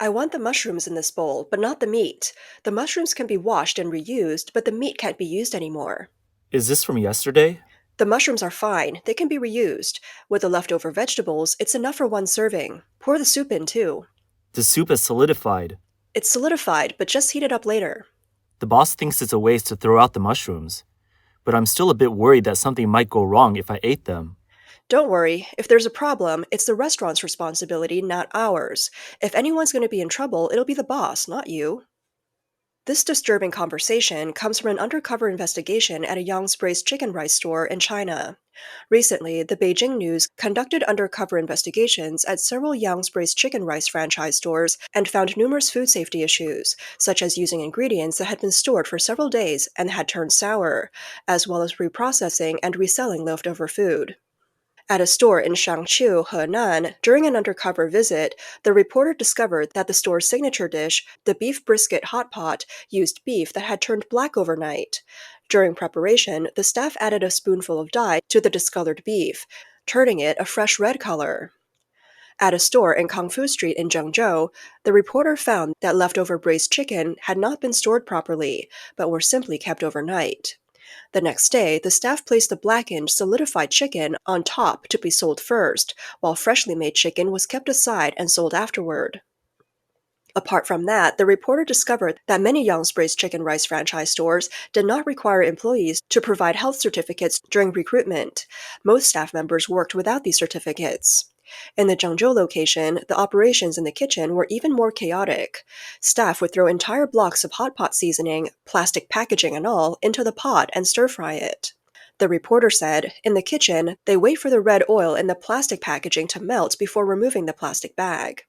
I want the mushrooms in this bowl, but not the meat. The mushrooms can be washed and reused, but the meat can't be used anymore. Is this from yesterday? The mushrooms are fine, they can be reused. With the leftover vegetables, it's enough for one serving. Pour the soup in too. The soup is solidified. It's solidified, but just heat it up later. The boss thinks it's a waste to throw out the mushrooms, but I'm still a bit worried that something might go wrong if I ate them. Don't worry, if there's a problem, it's the restaurant's responsibility, not ours. If anyone's going to be in trouble, it'll be the boss, not you. This disturbing conversation comes from an undercover investigation at a Yang's Braised chicken rice store in China. Recently, the Beijing News conducted undercover investigations at several Yang's Braised chicken rice franchise stores and found numerous food safety issues, such as using ingredients that had been stored for several days and had turned sour, as well as reprocessing and reselling leftover food. At a store in Shangqiu, Henan, during an undercover visit, the reporter discovered that the store's signature dish, the beef brisket hot pot, used beef that had turned black overnight. During preparation, the staff added a spoonful of dye to the discolored beef, turning it a fresh red color. At a store in Kangfu Street in Zhengzhou, the reporter found that leftover braised chicken had not been stored properly, but were simply kept overnight. The next day, the staff placed the blackened, solidified chicken on top to be sold first, while freshly made chicken was kept aside and sold afterward. Apart from that, the reporter discovered that many Yang's Braised chicken rice franchise stores did not require employees to provide health certificates during recruitment. Most staff members worked without these certificates. In the Zhengzhou location, the operations in the kitchen were even more chaotic. Staff would throw entire blocks of hot pot seasoning, plastic packaging and all, into the pot and stir-fry it. The reporter said, in the kitchen, they wait for the red oil in the plastic packaging to melt before removing the plastic bag.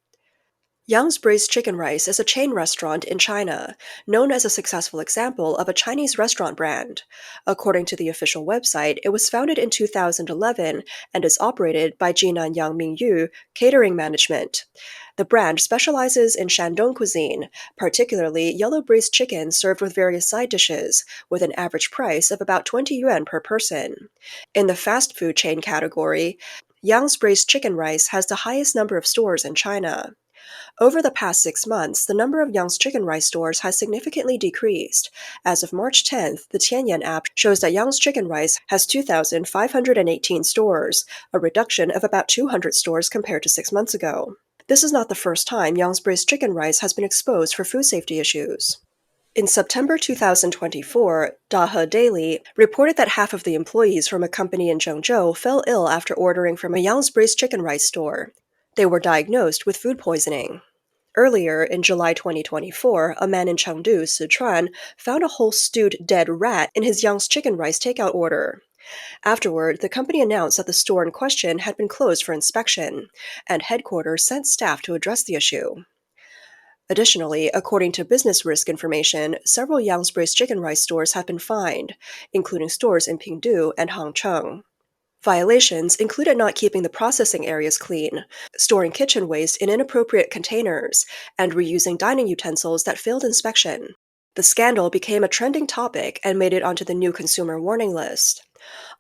Yang's Braised Chicken Rice is a chain restaurant in China, known as a successful example of a Chinese restaurant brand. According to the official website, it was founded in 2011 and is operated by Jinan Yang Mingyu Catering Management. The brand specializes in Shandong cuisine, particularly yellow braised chicken served with various side dishes, with an average price of about 20 yuan per person. In the fast food chain category, Yang's Braised Chicken Rice has the highest number of stores in China. Over the past 6 months, the number of Yang's chicken rice stores has significantly decreased. As of March 10th, the Tianyan app shows that Yang's chicken rice has 2,518 stores, a reduction of about 200 stores compared to 6 months ago. This is not the first time Yang's Braised chicken rice has been exposed for food safety issues. In September 2024, Dahe Daily reported that half of the employees from a company in Zhengzhou fell ill after ordering from a Yang's Braised chicken rice store. They were diagnosed with food poisoning. Earlier, in July 2024, a man in Chengdu, Sichuan, found a whole stewed dead rat in his Yang's chicken rice takeout order. Afterward, the company announced that the store in question had been closed for inspection, and headquarters sent staff to address the issue. Additionally, according to business risk information, several Yang's Braised chicken rice stores have been fined, including stores in Pingdu and Hangcheng. Violations included not keeping the processing areas clean, storing kitchen waste in inappropriate containers, and reusing dining utensils that failed inspection. The scandal became a trending topic and made it onto the new consumer warning list.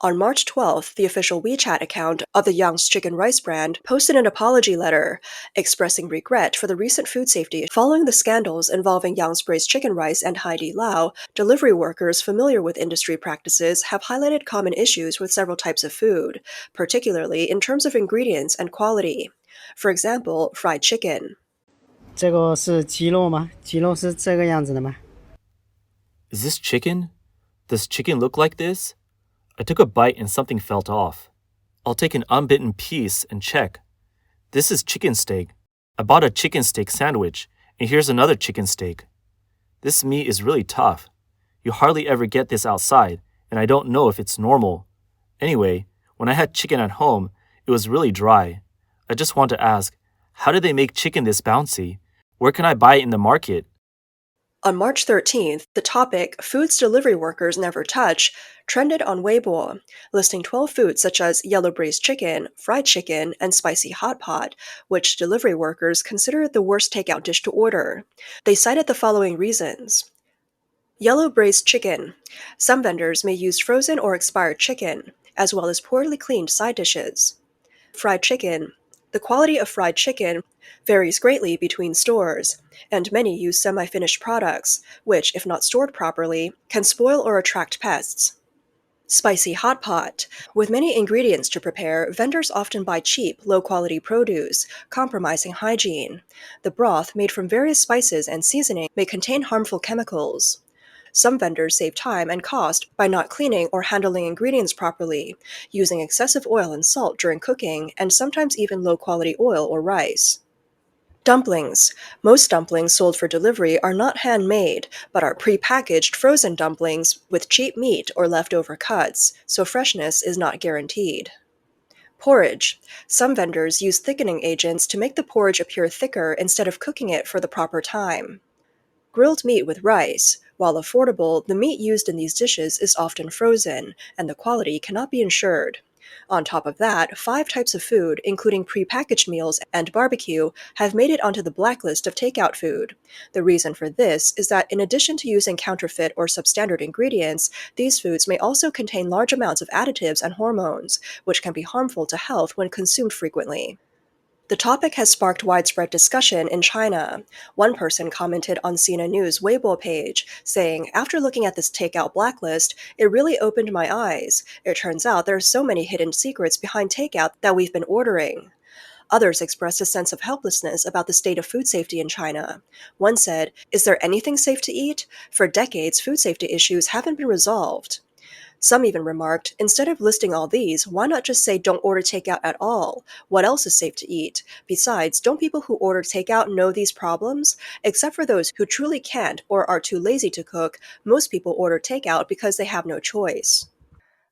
On March 12th, the official WeChat account of the Yang's chicken rice brand posted an apology letter, expressing regret for the recent food safety. Following the scandals involving Yang's Braised chicken rice and Haidi Lao, delivery workers familiar with industry practices have highlighted common issues with several types of food, particularly in terms of ingredients and quality. For example, fried chicken. 这个是鸡肉吗？鸡肉是这个样子的吗？ Is this chicken? Does chicken look like this? I took a bite and something felt off. I'll take an unbitten piece and check. This is chicken steak. I bought a chicken steak sandwich, and here's another chicken steak. This meat is really tough. You hardly ever get this outside, and I don't know if it's normal. Anyway, when I had chicken at home, it was really dry. I just want to ask, how did they make chicken this bouncy? Where can I buy it in the market? On March 13th, the topic, Foods Delivery Workers Never Touch, trended on Weibo, listing 12 foods such as yellow braised chicken, fried chicken, and spicy hot pot, which delivery workers considered the worst takeout dish to order. They cited the following reasons. Yellow braised chicken. Some vendors may use frozen or expired chicken, as well as poorly cleaned side dishes. Fried chicken. The quality of fried chicken varies greatly between stores, and many use semi-finished products, which, if not stored properly, can spoil or attract pests. Spicy hot pot. With many ingredients to prepare, vendors often buy cheap, low-quality produce, compromising hygiene. The broth, made from various spices and seasoning, may contain harmful chemicals. Some vendors save time and cost by not cleaning or handling ingredients properly, using excessive oil and salt during cooking, and sometimes even low-quality oil or rice. Dumplings. Most dumplings sold for delivery are not handmade, but are prepackaged frozen dumplings with cheap meat or leftover cuts, so freshness is not guaranteed. Porridge. Some vendors use thickening agents to make the porridge appear thicker instead of cooking it for the proper time. Grilled meat with rice. While affordable, the meat used in these dishes is often frozen, and the quality cannot be ensured. On top of that, 5 types of food, including prepackaged meals and barbecue, have made it onto the blacklist of takeout food. The reason for this is that in addition to using counterfeit or substandard ingredients, these foods may also contain large amounts of additives and hormones, which can be harmful to health when consumed frequently. The topic has sparked widespread discussion in China. One person commented on Sina News' Weibo page, saying, "After looking at this takeout blacklist, it really opened my eyes. It turns out there are so many hidden secrets behind takeout that we've been ordering." Others expressed a sense of helplessness about the state of food safety in China. One said, "Is there anything safe to eat? For decades, food safety issues haven't been resolved." Some even remarked, "Instead of listing all these, why not just say don't order takeout at all? What else is safe to eat? Besides, don't people who order takeout know these problems? Except for those who truly can't or are too lazy to cook, most people order takeout because they have no choice."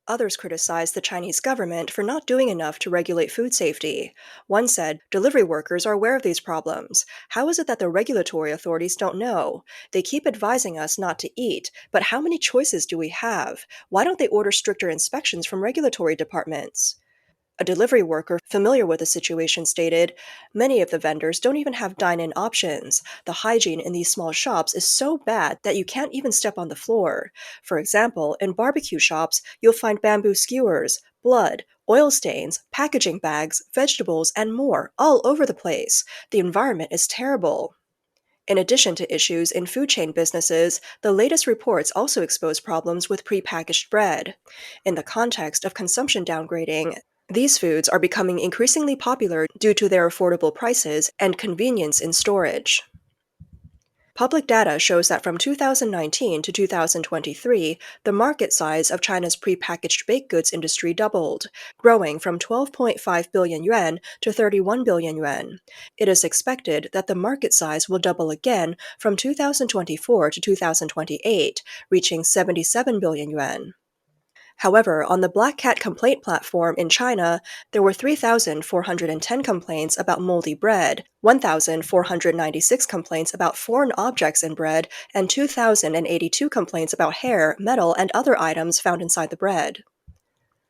Others criticized the Chinese government for not doing enough to regulate food safety. One said, "Delivery workers are aware of these problems. How is it that the regulatory authorities don't know? They keep advising us not to eat, but how many choices do we have? Why don't they order stricter inspections from regulatory departments?" A delivery worker familiar with the situation stated, "Many of the vendors don't even have dine-in options. The hygiene in these small shops is so bad that you can't even step on the floor. For example, in barbecue shops, you'll find bamboo skewers, blood, oil stains, packaging bags, vegetables, and more all over the place. The environment is terrible." In addition to issues in food chain businesses, the latest reports also expose problems with prepackaged bread. In the context of consumption downgrading, these foods are becoming increasingly popular due to their affordable prices and convenience in storage. Public data shows that from 2019 to 2023, the market size of China's prepackaged baked goods industry doubled, growing from 12.5 billion yuan to 31 billion yuan. It is expected that the market size will double again from 2024 to 2028, reaching 77 billion yuan. However, on the Black Cat complaint platform in China, there were 3,410 complaints about moldy bread, 1,496 complaints about foreign objects in bread, and 2,082 complaints about hair, metal, and other items found inside the bread.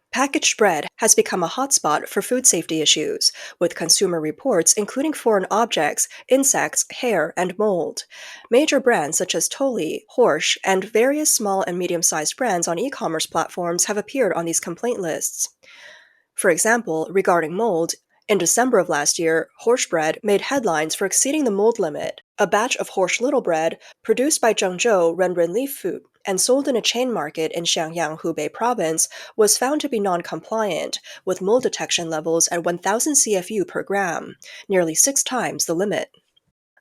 Packaged bread has become a hotspot for food safety issues, with consumer reports including foreign objects, insects, hair, and mold. Major brands such as Toli, Horsch, and various small and medium-sized brands on e-commerce platforms have appeared on these complaint lists. For example, regarding mold, in December of last year, Horsch bread made headlines for exceeding the mold limit. A batch of Horsch Little bread, produced by Zhengzhou Renren Leaf Food and sold in a chain market in Xiangyang, Hubei province, was found to be non-compliant, with mold detection levels at 1,000 CFU per gram, nearly 6 times the limit.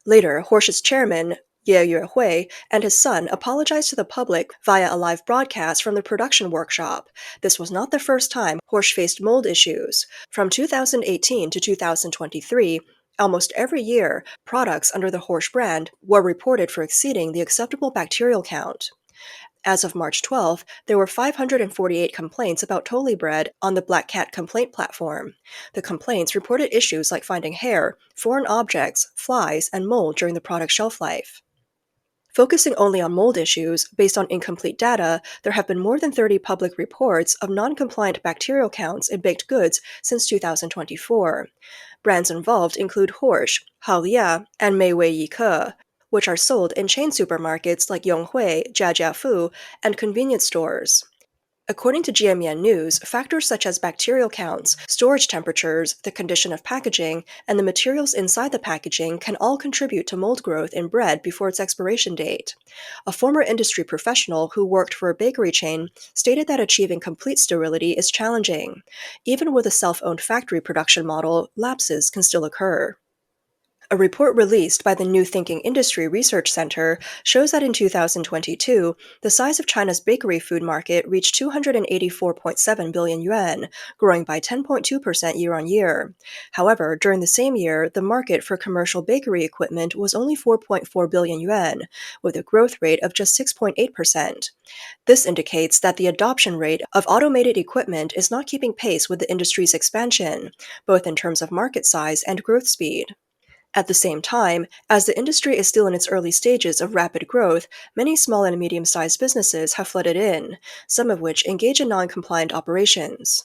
Later, Horsch's chairman, Ye Yuehui, and his son apologized to the public via a live broadcast from the production workshop. This was not the first time Horsch faced mold issues. From 2018 to 2023, almost every year, products under the Horsch brand were reported for exceeding the acceptable bacterial count. As of March 12th, there were 548 complaints about Toli bread on the Black Cat complaint platform. The complaints reported issues like finding hair, foreign objects, flies, and mold during the product's shelf life. Focusing only on mold issues, based on incomplete data, there have been more than 30 public reports of non-compliant bacterial counts in baked goods since 2024. Brands involved include Horsch, Haolia, and Meiwei Yike, which are sold in chain supermarkets like Yonghui, Jiajiafu, and convenience stores. According to GMEN News, factors such as bacterial counts, storage temperatures, the condition of packaging, and the materials inside the packaging can all contribute to mold growth in bread before its expiration date. A former industry professional who worked for a bakery chain stated that achieving complete sterility is challenging. Even with a self-owned factory production model, lapses can still occur. A report released by the New Thinking Industry Research Center shows that in 2022, the size of China's bakery food market reached 284.7 billion yuan, growing by 10.2% year on year. However, during the same year, the market for commercial bakery equipment was only 4.4 billion yuan, with a growth rate of just 6.8%. This indicates that the adoption rate of automated equipment is not keeping pace with the industry's expansion, both in terms of market size and growth speed. At the same time, as the industry is still in its early stages of rapid growth, many small and medium-sized businesses have flooded in, some of which engage in non-compliant operations.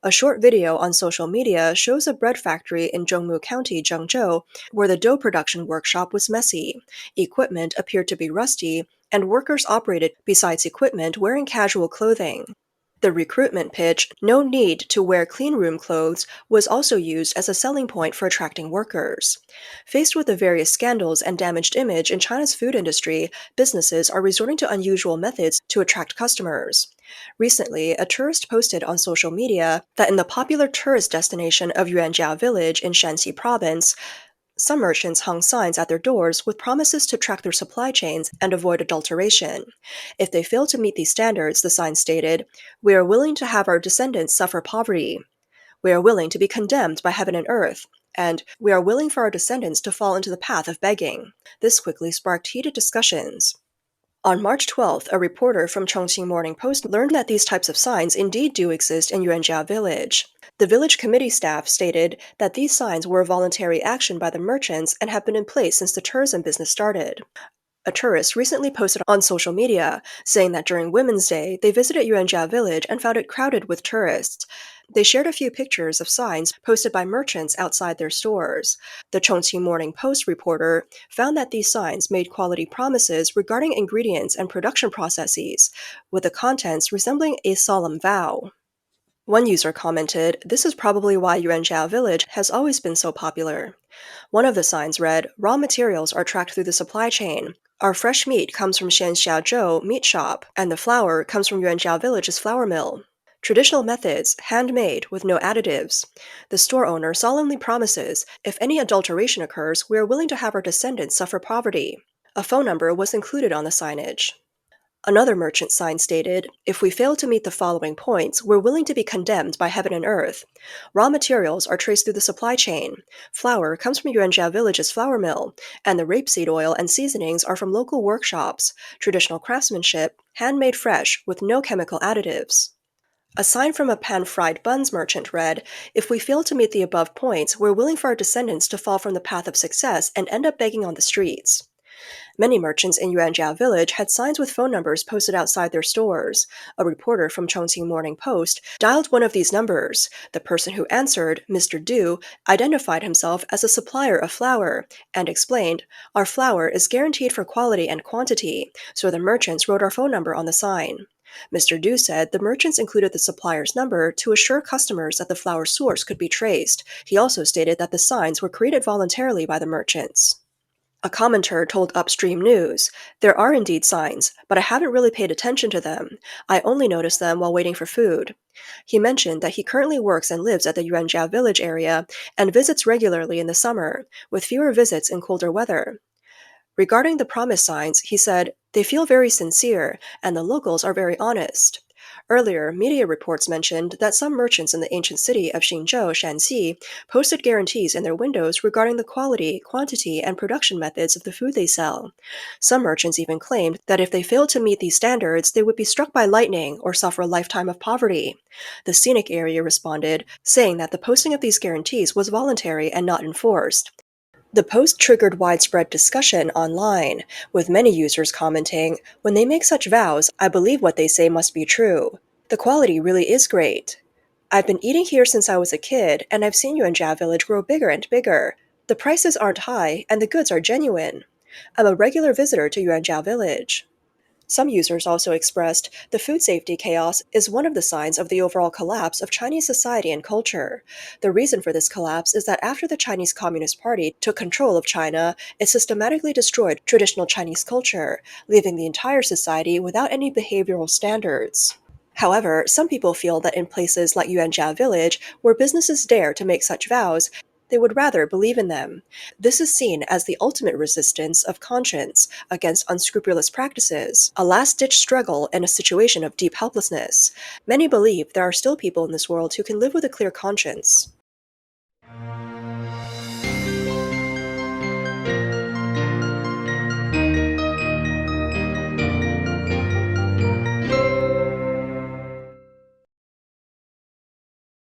A short video on social media shows a bread factory in Zhongmu County, Zhengzhou, where the dough production workshop was messy, equipment appeared to be rusty, and workers operated besides equipment wearing casual clothing. The recruitment pitch, "No need to wear cleanroom clothes," was also used as a selling point for attracting workers. Faced with the various scandals and damaged image in China's food industry, businesses are resorting to unusual methods to attract customers. Recently, a tourist posted on social media that in the popular tourist destination of Yuanjia Village in Shanxi Province, some merchants hung signs at their doors with promises to track their supply chains and avoid adulteration. If they fail to meet these standards, the sign stated, "We are willing to have our descendants suffer poverty. We are willing to be condemned by heaven and earth. And we are willing for our descendants to fall into the path of begging." This quickly sparked heated discussions. On March 12th, a reporter from Chongqing Morning Post learned that these types of signs indeed do exist in Yuanjia Village. The village committee staff stated that these signs were a voluntary action by the merchants and have been in place since the tourism business started. A tourist recently posted on social media saying that during Women's Day, they visited Yuanjia Village and found it crowded with tourists. They shared a few pictures of signs posted by merchants outside their stores. The Chongqing Morning Post reporter found that these signs made quality promises regarding ingredients and production processes, with the contents resembling a solemn vow. One user commented, "This is probably why Yuanjia Village has always been so popular." One of the signs read, "Raw materials are tracked through the supply chain. Our fresh meat comes from Xianxiazhou Meat Shop, and the flour comes from Yuanjia Village's flour mill. Traditional methods, handmade, with no additives." The store owner solemnly promises, "If any adulteration occurs, we are willing to have our descendants suffer poverty." A phone number was included on the signage. Another merchant sign stated, "If we fail to meet the following points, we're willing to be condemned by heaven and earth." Raw materials are traced through the supply chain. Flour comes from Yuanjia Village's flour mill, and the rapeseed oil and seasonings are from local workshops. Traditional craftsmanship, handmade fresh, with no chemical additives. A sign from a pan-fried buns merchant read, "If we fail to meet the above points, we're willing for our descendants to fall from the path of success and end up begging on the streets." Many merchants in Yuanjia Village had signs with phone numbers posted outside their stores. A reporter from Chongqing Morning Post dialed one of these numbers. The person who answered, Mr. Du, identified himself as a supplier of flour and explained, "Our flour is guaranteed for quality and quantity, so the merchants wrote our phone number on the sign." Mr. Du said the merchants included the supplier's number to assure customers that the flour source could be traced. He also stated that the signs were created voluntarily by the merchants. A commenter told Upstream News, "There are indeed signs, but I haven't really paid attention to them. I only noticed them while waiting for food." He mentioned that he currently works and lives at the Yuanjia Village area and visits regularly in the summer, with fewer visits in colder weather. Regarding the promise signs, he said, "They feel very sincere, and the locals are very honest." Earlier, media reports mentioned that some merchants in the ancient city of Xinzhou, Shanxi, posted guarantees in their windows regarding the quality, quantity, and production methods of the food they sell. Some merchants even claimed that if they failed to meet these standards, they would be struck by lightning or suffer a lifetime of poverty. The scenic area responded, saying that the posting of these guarantees was voluntary and not enforced. The post triggered widespread discussion online, with many users commenting, "When they make such vows, I believe what they say must be true. The quality really is great. I've been eating here since I was a kid, and I've seen Yuanjia Village grow bigger and bigger. The prices aren't high, and the goods are genuine. I'm a regular visitor to Yuanjia Village." Some users also expressed the food safety chaos is one of the signs of the overall collapse of Chinese society and culture. The reason for this collapse is that after the Chinese Communist Party took control of China, it systematically destroyed traditional Chinese culture, leaving the entire society without any behavioral standards. However, some people feel that in places like Yuanjia village, where businesses dare to make such vows, they would rather believe in them. This is seen as the ultimate resistance of conscience against unscrupulous practices, a last ditch struggle in a situation of deep helplessness. Many believe there are still people in this world who can live with a clear conscience.